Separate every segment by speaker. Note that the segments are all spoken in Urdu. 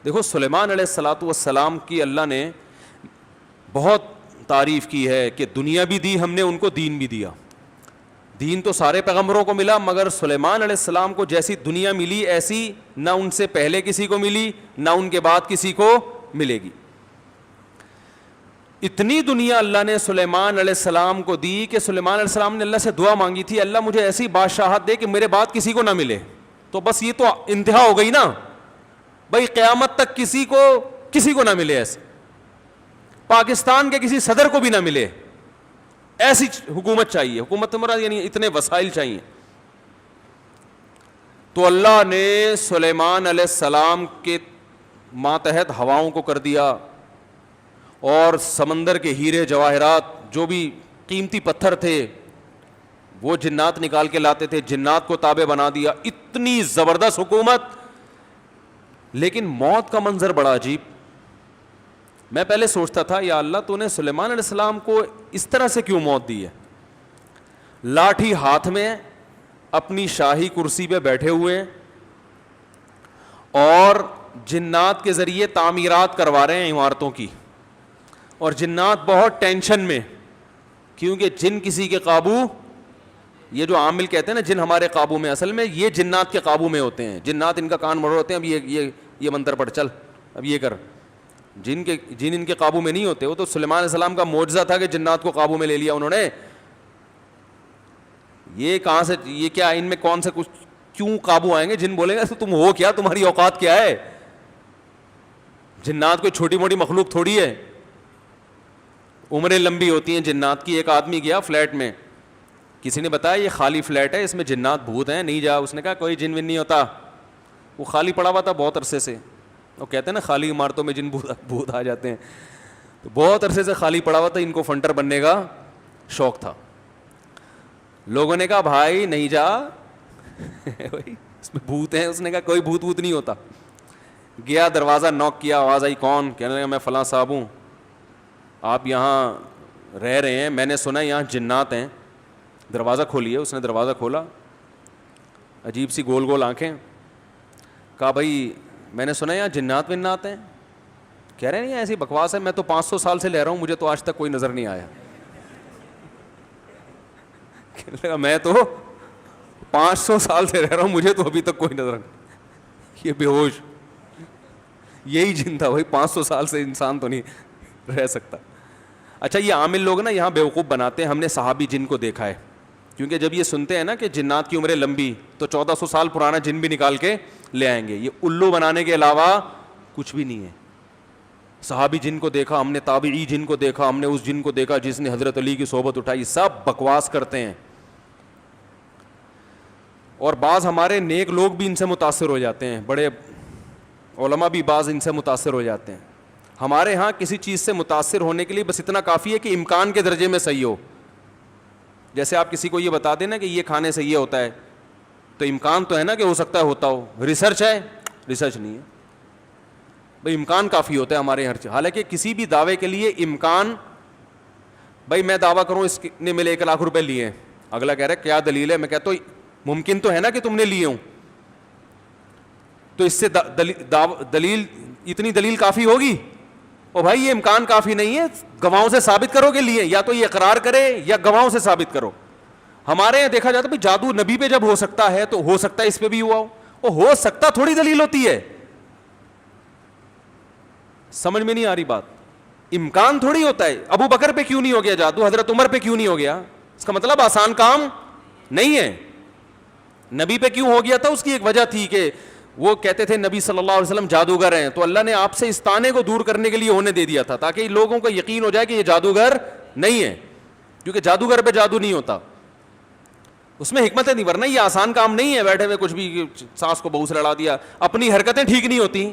Speaker 1: دیکھو سلیمان علیہ الصلوۃ والسلام کی اللہ نے بہت تعریف کی ہے کہ دنیا بھی دی ہم نے ان کو، دین بھی دیا. دین تو سارے پیغمبروں کو ملا، مگر سلیمان علیہ السلام کو جیسی دنیا ملی ایسی نہ ان سے پہلے کسی کو ملی نہ ان کے بعد کسی کو ملے گی. اتنی دنیا اللہ نے سلیمان علیہ السلام کو دی کہ سلیمان علیہ السلام نے اللہ سے دعا مانگی تھی، اللہ مجھے ایسی بادشاہت دے کہ میرے بعد کسی کو نہ ملے. تو بس یہ تو انتہا ہو گئی نا بھائی، قیامت تک کسی کو نہ ملے، ایسے پاکستان کے کسی صدر کو بھی نہ ملے، ایسی حکومت چاہیے. حکومت مراد یعنی اتنے وسائل چاہیے. تو اللہ نے سلیمان علیہ السلام کے ماتحت ہواؤں کو کر دیا، اور سمندر کے ہیرے جواہرات جو بھی قیمتی پتھر تھے وہ جنات نکال کے لاتے تھے، جنات کو تابع بنا دیا. اتنی زبردست حکومت. لیکن موت کا منظر بڑا عجیب. میں پہلے سوچتا تھا یا اللہ تو نے سلیمان علیہ السلام کو اس طرح سے کیوں موت دی ہے؟ لاٹھی ہاتھ میں اپنی شاہی کرسی پہ بیٹھے ہوئے ہیں اور جنات کے ذریعے تعمیرات کروا رہے ہیں عمارتوں کی، اور جنات بہت ٹینشن میں، کیونکہ جن کسی کے قابو، یہ جو عامل کہتے ہیں نا جن ہمارے قابو میں، اصل میں یہ جنات کے قابو میں ہوتے ہیں. جنات ان کا کان مڑ ہوتے ہیں، اب یہ منتر پڑھ، چل اب یہ کر. جن ان کے قابو میں نہیں ہوتے. وہ تو سلیمان علیہ السلام کا معجزہ تھا کہ جنات کو قابو میں لے لیا انہوں نے. یہ کہاں سے، یہ کیا، ان میں کون سے کچھ کیوں قابو آئیں گے؟ جن بولیں گے تم ہو کیا، تمہاری اوقات کیا ہے؟ جنات کوئی چھوٹی موٹی مخلوق تھوڑی ہے، عمریں لمبی ہوتی ہیں جنات کی. ایک آدمی گیا فلیٹ میں، کسی نے بتایا یہ خالی فلیٹ ہے، اس میں جنات بھوت ہیں، نہیں جا. اس نے کہا کوئی جن ون نہیں ہوتا. وہ خالی پڑا ہوا تھا بہت عرصے سے. وہ کہتے ہیں نا خالی عمارتوں میں جن بھوت آ جاتے ہیں. تو بہت عرصے سے خالی پڑا ہوا تھا، ان کو فنٹر بننے کا شوق تھا. لوگوں نے کہا بھائی نہیں جا اس میں بھوت ہیں. اس نے کہا کوئی بھوت نہیں ہوتا. گیا دروازہ نوک کیا، آواز آئی کون؟ کہنے لگا میں فلاں صاحب ہوں، آپ یہاں رہ رہے ہیں، میں نے سنا یہاں جنات ہیں، دروازہ کھولیے. اس نے دروازہ کھولا، عجیب سی گول گول آنکھیں. کہا بھائی میں نے سنا یہاں جنات ونات ہیں. کہہ رہے نہیں ایسی بکواس ہے، میں تو 500 سال سے لے رہا ہوں، مجھے تو آج تک کوئی نظر نہیں آیا. کہنے لگا میں تو 500 سال سے رہ رہا ہوں، مجھے تو ابھی تک کوئی نظر نہیں. یہ بے ہوش یہی جن تھا بھائی، 500 سال سے انسان تو نہیں رہ سکتا. اچھا یہ عامل لوگ نا یہاں بیوقوف بناتے ہیں. ہم نے صحابی جن کو دیکھا ہے، کیونکہ جب یہ سنتے ہیں نا کہ جنات کی عمریں لمبی، تو 1400 سال پرانا جن بھی نکال کے لے آئیں گے. یہ الو بنانے کے علاوہ کچھ بھی نہیں ہے. صحابی جن کو دیکھا ہم نے، تابعی جن کو دیکھا ہم نے، اس جن کو دیکھا جس نے حضرت علی کی صحبت اٹھائی. سب بکواس کرتے ہیں. اور بعض ہمارے نیک لوگ بھی ان سے متاثر ہو جاتے ہیں، بڑے علماء بھی بعض ان سے متاثر ہو جاتے ہیں. ہمارے ہاں کسی چیز سے متاثر ہونے کے لیے بس اتنا کافی ہے کہ امکان کے درجے میں صحیح ہو. جیسے آپ کسی کو یہ بتا دیں نا کہ یہ کھانے سے یہ ہوتا ہے، تو امکان تو ہے نا کہ ہو سکتا ہے ہوتا ہو. ریسرچ ہے؟ ریسرچ نہیں ہے بھائی، امکان کافی ہوتا ہے ہمارے ہر چیز. حالانکہ کسی بھی دعوے کے لیے امکان، بھائی میں دعویٰ کروں اس نے میرے 1 لاکھ روپے لیے ہیں، اگلا کہہ رہا ہے کیا دلیل ہے؟ میں کہتا ہوں ممکن تو ہے نا کہ تم نے لیے ہوں، تو اس سے دلیل، اتنی دلیل کافی ہوگی؟ او بھائی یہ امکان کافی نہیں ہے، گواہوں سے ثابت کرو کہ لیے. یا تو یہ اقرار کرے یا گواہوں سے ثابت کرو. ہمارے یہاں دیکھا جاتا ہے بھائی جادو نبی پہ جب ہو سکتا ہے تو ہو سکتا ہے اس پہ بھی ہوا ہو. وہ ہو سکتا تھوڑی دلیل ہوتی ہے. سمجھ میں نہیں آ رہی بات. امکان تھوڑی ہوتا ہے. ابو بکر پہ کیوں نہیں ہو گیا جادو، حضرت عمر پہ کیوں نہیں ہو گیا؟ اس کا مطلب آسان کام نہیں ہے. نبی پہ کیوں ہو گیا تھا؟ اس کی ایک وجہ تھی کہ وہ کہتے تھے نبی صلی اللہ علیہ وسلم جادوگر ہیں، تو اللہ نے آپ سے اس طعنے کو دور کرنے کے لیے ہونے دے دیا تھا تاکہ لوگوں کو یقین ہو جائے کہ یہ جادوگر نہیں ہے، کیونکہ جادوگر پہ جادو نہیں ہوتا. اس میں حکمت نہیں، ورنہ یہ آسان کام نہیں ہے بیٹھے ہوئے کچھ بھی ساس کو بہو سے لڑا دیا. اپنی حرکتیں ٹھیک نہیں ہوتی،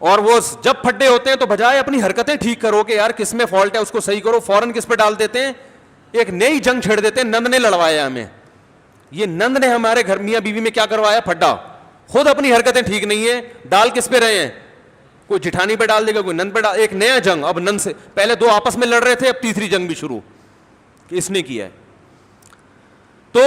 Speaker 1: اور وہ جب پھڈے ہوتے ہیں تو بجائے اپنی حرکتیں ٹھیک کرو کہ یار کس میں فالٹ ہے اس کو صحیح کرو، فوراً کس پہ ڈال دیتے ہیں، ایک نئی جنگ چھیڑ دیتے ہیں. نند نے لڑوایا ہمیں، یہ نند نے ہمارے گھر میاں بیوی میں کیا کروایا؟ پھڈا. خود اپنی حرکتیں ٹھیک نہیں ہے، ڈال کس پہ رہے ہیں؟ کوئی جٹھانی پہ ڈال دے گا، کوئی نند پہ ڈال. ایک نیا جنگ. اب نند سے پہلے 2 آپس میں لڑ رہے تھے، اب تیسری جنگ بھی شروع کہ اس نے کیا ہے. تو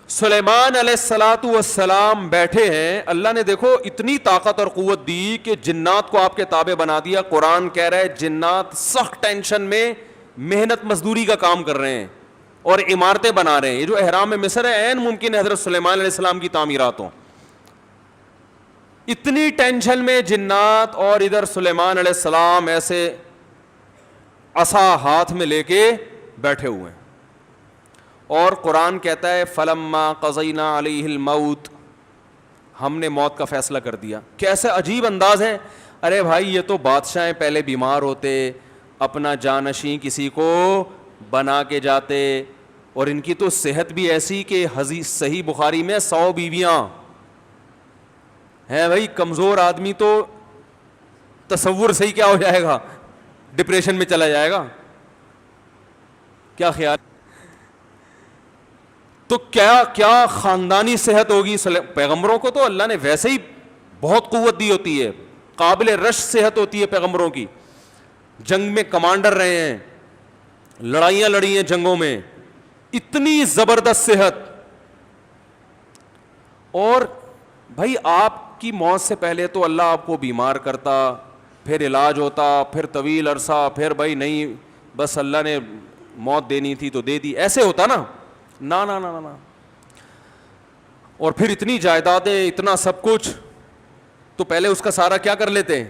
Speaker 1: سلیمان علیہ الصلاۃ والسلام بیٹھے ہیں, اللہ نے دیکھو اتنی طاقت اور قوت دی کہ جنات کو آپ کے تابع بنا دیا. قرآن کہہ رہا ہے جنات سخت ٹینشن میں محنت مزدوری کا کام کر رہے ہیں اور عمارتیں بنا رہے ہیں. یہ جو احرام مصر ہے عین ممکن ہے حضرت سلیمان علیہ السلام کی تعمیرات ہوں. اتنی ٹینشن میں جنات, اور ادھر سلیمان علیہ السلام ایسے عصا ہاتھ میں لے کے بیٹھے ہوئے ہیں. اور قرآن کہتا ہے فلما قضینا علیہ الموت, ہم نے موت کا فیصلہ کر دیا. کیسے عجیب انداز ہے. ارے بھائی یہ تو بادشاہیں پہلے بیمار ہوتے, اپنا جانشین کسی کو بنا کے جاتے, اور ان کی تو صحت بھی ایسی کہ صحیح بخاری میں 100 بیویاں ہیں. بھائی کمزور آدمی تو تصور صحیح کیا ہو جائے گا, ڈپریشن میں چلا جائے گا. کیا خیال؟ تو کیا خاندانی صحت ہوگی. پیغمبروں کو تو اللہ نے ویسے ہی بہت قوت دی ہوتی ہے, قابل رش صحت ہوتی ہے پیغمبروں کی. جنگ میں کمانڈر رہے ہیں, لڑائیاں لڑی ہیں جنگوں میں, اتنی زبردست صحت. اور بھائی آپ کی موت سے پہلے تو اللہ آپ کو بیمار کرتا, پھر علاج ہوتا, پھر طویل عرصہ, پھر بھائی نہیں بس اللہ نے موت دینی تھی تو دے دی, ایسے ہوتا نا. نا نا نا نا. اور پھر اتنی جائیدادیں, اتنا سب کچھ, تو پہلے اس کا سارا کیا کر لیتے,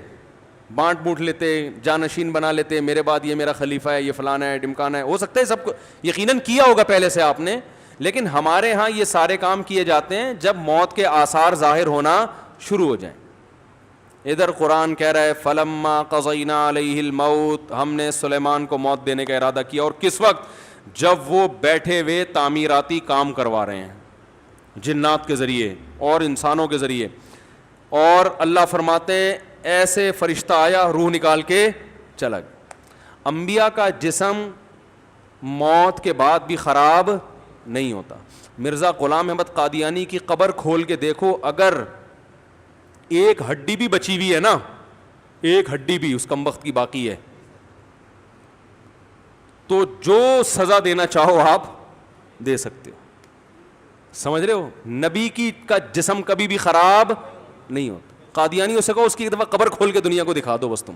Speaker 1: بانٹ بوٹ لیتے, جانشین بنا لیتے, میرے بعد یہ میرا خلیفہ ہے, یہ فلانا ہے, ڈمکانا ہے. ہو سکتا ہے سب کو یقیناً کیا ہوگا پہلے سے آپ نے, لیکن ہمارے ہاں یہ سارے کام کیے جاتے ہیں جب موت کے آثار ظاہر ہونا شروع ہو جائیں. ادھر قرآن کہہ رہا ہے فلما قضینا علیہ الموت, ہم نے سلیمان کو موت دینے کا ارادہ کیا. اور کس وقت؟ جب وہ بیٹھے ہوئے تعمیراتی کام کروا رہے ہیں جنات کے ذریعے اور انسانوں کے ذریعے. اور اللہ فرماتے ہیں ایسے فرشتہ آیا, روح نکال کے چلا گیا. انبیاء کا جسم موت کے بعد بھی خراب نہیں ہوتا. مرزا غلام احمد قادیانی کی قبر کھول کے دیکھو, اگر ایک ہڈی بھی بچی ہوئی ہے نا, ایک ہڈی بھی اس کمبخت کی باقی ہے, تو جو سزا دینا چاہو آپ دے سکتے ہو. سمجھ رہے ہو, نبی کی کا جسم کبھی بھی خراب نہیں ہوتا. قادیانی ہو سکو اس کی ایک دفعہ قبر کھول کے دنیا کو دکھا دو بس تم.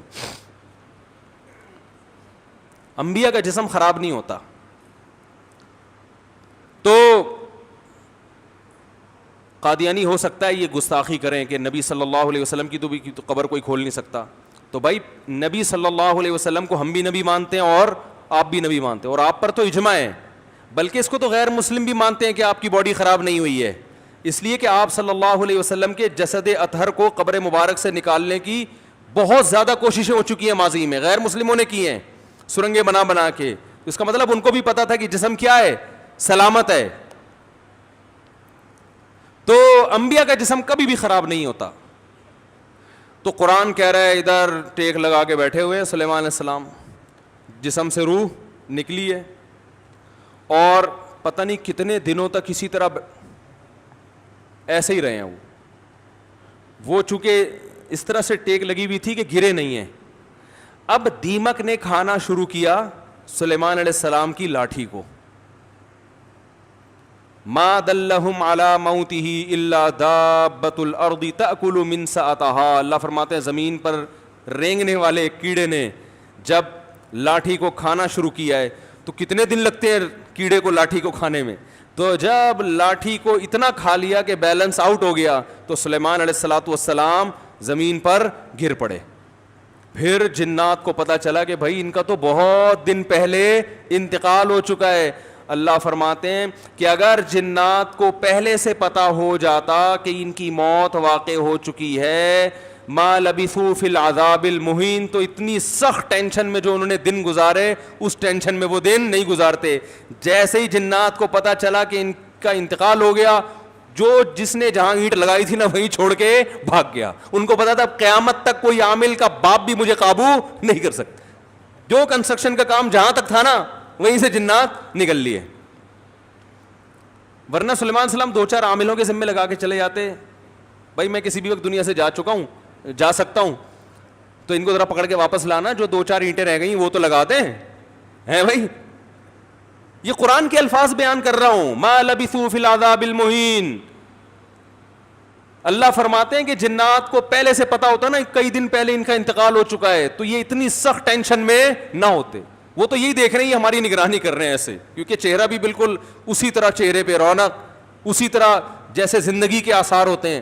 Speaker 1: انبیاء کا جسم خراب نہیں ہوتا. تو قادیانی ہو سکتا ہے یہ گستاخی کریں کہ نبی صلی اللہ علیہ وسلم کی تو قبر کوئی کھول نہیں سکتا. تو بھائی نبی صلی اللہ علیہ وسلم کو ہم بھی نبی مانتے ہیں اور آپ بھی نبی مانتے ہیں, اور آپ پر تو اجماع ہے, بلکہ اس کو تو غیر مسلم بھی مانتے ہیں کہ آپ کی باڈی خراب نہیں ہوئی ہے, اس لیے کہ آپ صلی اللہ علیہ وسلم کے جسد اطہر کو قبر مبارک سے نکالنے کی بہت زیادہ کوششیں ہو چکی ہیں ماضی میں, غیر مسلموں نے کی ہیں سرنگیں بنا بنا کے. اس کا مطلب ان کو بھی پتا تھا کہ جسم کیا ہے, سلامت ہے. تو انبیاء کا جسم کبھی بھی خراب نہیں ہوتا. تو قرآن کہہ رہا ہے ادھر ٹیک لگا کے بیٹھے ہوئے ہیں سلیمان علیہ السلام, جسم سے روح نکلی ہے, اور پتہ نہیں کتنے دنوں تک اسی طرح ایسے ہی رہے ہیں. وہ چونکہ اس طرح سے ٹیک لگی ہوئی تھی کہ گرے نہیں ہیں. اب دیمک نے کھانا شروع کیا سلیمان علیہ السلام کی لاٹھی کو. ما دلہم علی موتہ الا دابۃ الارض تأکل من سأتہا. اللہ فرماتے ہیں زمین پر رینگنے والے کیڑے نے جب لاٹھی کو کھانا شروع کیا ہے, تو کتنے دن لگتے ہیں کیڑے کو لاٹھی کو کھانے میں, تو جب لاٹھی کو اتنا کھا لیا کہ بیلنس آؤٹ ہو گیا تو سلیمان علیہ الصلاۃ والسلام زمین پر گر پڑے. پھر جنات کو پتہ چلا کہ بھائی ان کا تو بہت دن پہلے انتقال ہو چکا ہے. اللہ فرماتے ہیں کہ اگر جنات کو پہلے سے پتہ ہو جاتا کہ ان کی موت واقع ہو چکی ہے, ما لبثوا فی العذاب المہین, تو اتنی سخت ٹینشن میں جو انہوں نے دن گزارے اس ٹینشن میں وہ دن نہیں گزارتے. جیسے ہی جنات کو پتہ چلا کہ ان کا انتقال ہو گیا, جو جس نے جہاں اینٹ لگائی تھی نا وہیں چھوڑ کے بھاگ گیا. ان کو پتا تھا قیامت تک کوئی عامل کا باپ بھی مجھے قابو نہیں کر سکتا. جو کنسٹرکشن کا کام جہاں تک تھا نا وہیں سے جنات نکل لیے. ورنہ سلیمان علیہ السلام 2-4 عاملوں کے ذمے لگا کے چلے جاتے, بھائی میں کسی بھی وقت دنیا سے جا چکا ہوں, جا سکتا ہوں, تو ان کو ذرا پکڑ کے واپس لانا, جو 2-4 اینٹیں رہ گئیں وہ تو لگا دیں ہیں بھائی. یہ قرآن کے الفاظ بیان کر رہا ہوں. ما لبثوا فی العذاب المہین. اللہ فرماتے ہیں کہ جنات کو پہلے سے پتا ہوتا نا کئی دن پہلے ان کا انتقال ہو چکا ہے تو یہ اتنی سخت ٹینشن میں نہ ہوتے. وہ تو یہی دیکھ رہے ہیں یہ ہماری نگرانی کر رہے ہیں ایسے, کیونکہ چہرہ بھی بالکل اسی طرح, چہرے پہ رونق اسی طرح جیسے زندگی کے آثار ہوتے ہیں.